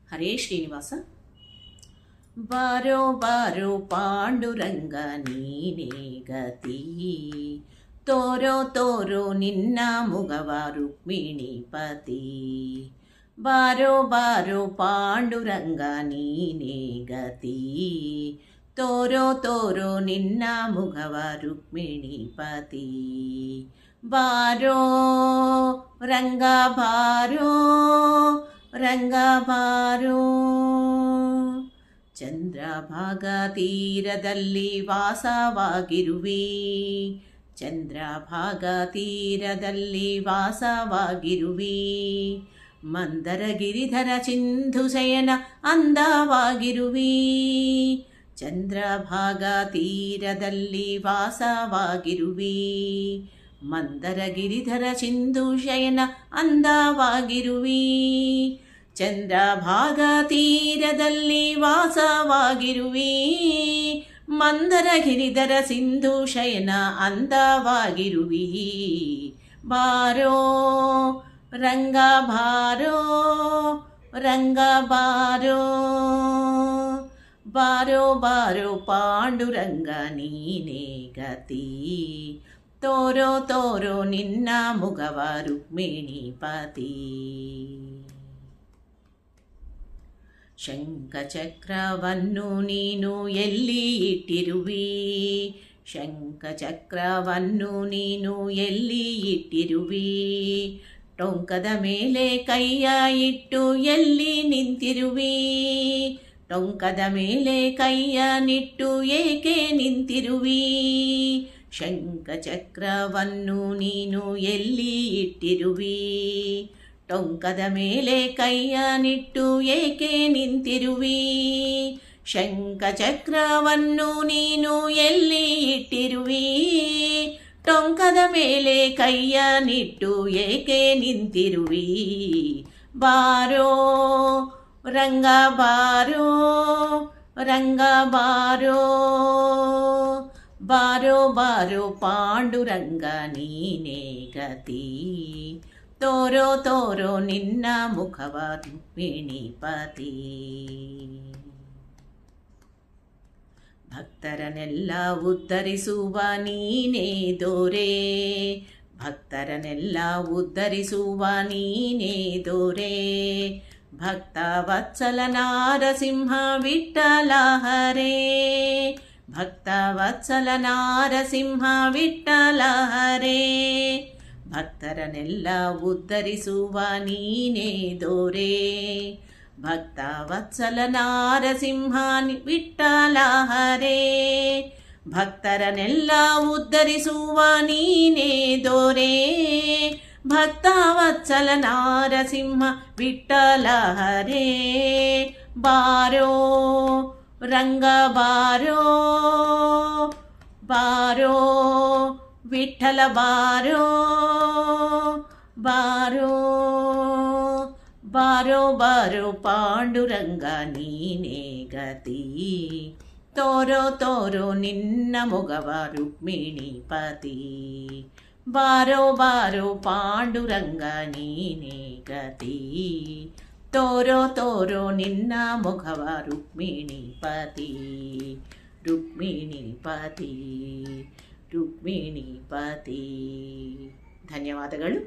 ಹರೇ ಶ್ರೀನಿವಾಸ. ಬಾರೋ ಬಾರೋ ಪಾಂಡುರಂಗ ನೀನೇ ಗತಿ, ತೋರೋ ತೋರೋ ನಿನ್ನ ಮುಗವ ರುಕ್ಮಿಣೀಪತಿ. ಬಾರೋ ಬಾರೋ ಪಾಂಡುರಂಗ ನೀನೇ ಗತಿ, ತೋರೋ ತೋರೋ ನಿನ್ನ ಮುಗವ ರುಕ್ಮಿಣೀಪತಿ. ಬಾರೋ ರಂಗ ಬಾರೋ ರಂಗ ಬಾರೋ, ಚಂದ್ರಭಾಗ ತೀರದಲ್ಲಿ ವಾಸವಾಗಿರುವಿ, ಚಂದ್ರಭಾಗ ತೀರದಲ್ಲಿ ವಾಸವಾಗಿರುವಿ. ಮಂದರ ಗಿರಿಧರ ಸಿಂಧು ಶಯನ ಅಂದವಾಗಿರುವಿ, ಚಂದ್ರಭಾಗ ತೀರದಲ್ಲಿ ವಾಸವಾಗಿರುವಿ. ಮಂದರ ಗಿರಿಧರ ಸಿಂಧು ಶಯನ ಅಂದವಾಗಿರುವಿ, ಚಂದ್ರಭಾಗ ತೀರದಲ್ಲಿ ವಾಸವಾಗಿರುವಿ. ಮಂದರ ಗಿರಿಧರ ಸಿಂಧು ಶಯನ ಅಂದವಾಗಿರುವಿ. ಬಾರೋ ರಂಗ ಬಾರೋ ರಂಗ ಬಾರೋ, ಬಾರೋ ಬಾರೋ ಪಾಂಡುರಂಗ ನೀನೇ ಗತಿ, ತೋರೋ ತೋರೋ ನಿನ್ನ ಮುಗವ ರುಕ್ಮಿಣೀಪತಿ. ಶಂಖಚಕ್ರವನ್ನು ನೀನು ಎಲ್ಲಿ ಇಟ್ಟಿರುವಿ, ಶಂಖಚಕ್ರವನ್ನು ನೀನು ಎಲ್ಲಿ ಇಟ್ಟಿರುವಿ. ಟೊಂಕದ ಮೇಲೆ ಕೈಯ ಇಟ್ಟು ಎಲ್ಲಿ ನಿಂತಿರುವಿ, ಟೊಂಕದ ಮೇಲೆ ಕೈಯ ನಿಟ್ಟು ಏಕೆ ನಿಂತಿರುವಿ. ಶಂಖಚಕ್ರವನ್ನು ನೀನು ಎಲ್ಲಿ ಇಟ್ಟಿರುವಿ, ಟೊಂಕದ ಮೇಲೆ ಕೈಯ ನಿಟ್ಟು ಏಕೆ ನಿಂತಿರುವಿ. ಶಂಖಚಕ್ರವನ್ನು ನೀನು ಎಲ್ಲಿ ಇಟ್ಟಿರುವಿ, ಟೊಂಕದ ಮೇಲೆ ಕೈಯ ನಿಟ್ಟು ಏಕೆ ನಿಂತಿರುವಿ. ಬಾರೋ ರಂಗ ಬಾರೋ ರಂಗ ಬಾರೋ, ಬಾರೋ ಬಾರೋ ಪಾಂಡುರಂಗ ನೀನೇ ಗತಿ, ತೋರೋ ತೋರೋ ನಿನ್ನ ಮುಖವ ರುಕ್ಮಿಣೀಪತಿ. ಭಕ್ತರನ್ನೆಲ್ಲ ಉದ್ಧರಿಸುವ ನೀನೇ ದೊರೆ, ಭಕ್ತರನ್ನೆಲ್ಲ ಉದ್ಧರಿಸುವ ನೀನೇ ದೊರೆ. ಭಕ್ತ ವತ್ಸಲ ನಾರಸಿಂಹ ವಿಠ್ಠಲ ಹರೇ, ಭಕ್ತ ವತ್ಸಲ ನಾರಸಿಂಹ ವಿಠ್ಠಲ ಹರೇ. ಭಕ್ತರನ್ನೆಲ್ಲ ಉದ್ಧರಿಸುವ ನೀನೇ ದೊರೆ, ಭಕ್ತ ವತ್ಸಲ ನಾರಸಿಂಹ ವಿಠ್ಠಲ ಹರೇ. ಭಕ್ತರನ್ನೆಲ್ಲ ಉದ್ಧರಿಸುವ ನೀನೇ ದೊರೆ, ಭಕ್ತ ವತ್ಸಲ ನಾರಸಿಂಹ ವಿಠ್ಠಲ ಹರೇ. ಬಾರೋ ರಂಗ ಬಾರೋ ಬಾರೋ ವಿಠ್ಠಲ ಬಾರೋ, ಬಾರೋ ಬಾರೋ ಬಾರೋ ಪಾಂಡುರಂಗ ನೀನೇ ಗತಿ, ತೋರೋ ತೋರೋ ನಿನ್ನ ಮೊಗವ ರುಕ್ಮಿಣೀಪತಿ. ಬಾರೋ ಬಾರೋ ಪಾಂಡುರಂಗ ನೀನೇ ಗತಿ, ತೋರೋ ತೋರೋ ನಿನ್ನ ಮೊಗವ ರುಕ್ಮಿಣೀಪತಿ. ರುಕ್ಮಿಣೀಪತಿ ರುಕ್ಮಿಣೀಪತಿ. ಧನ್ಯವಾದಗಳು.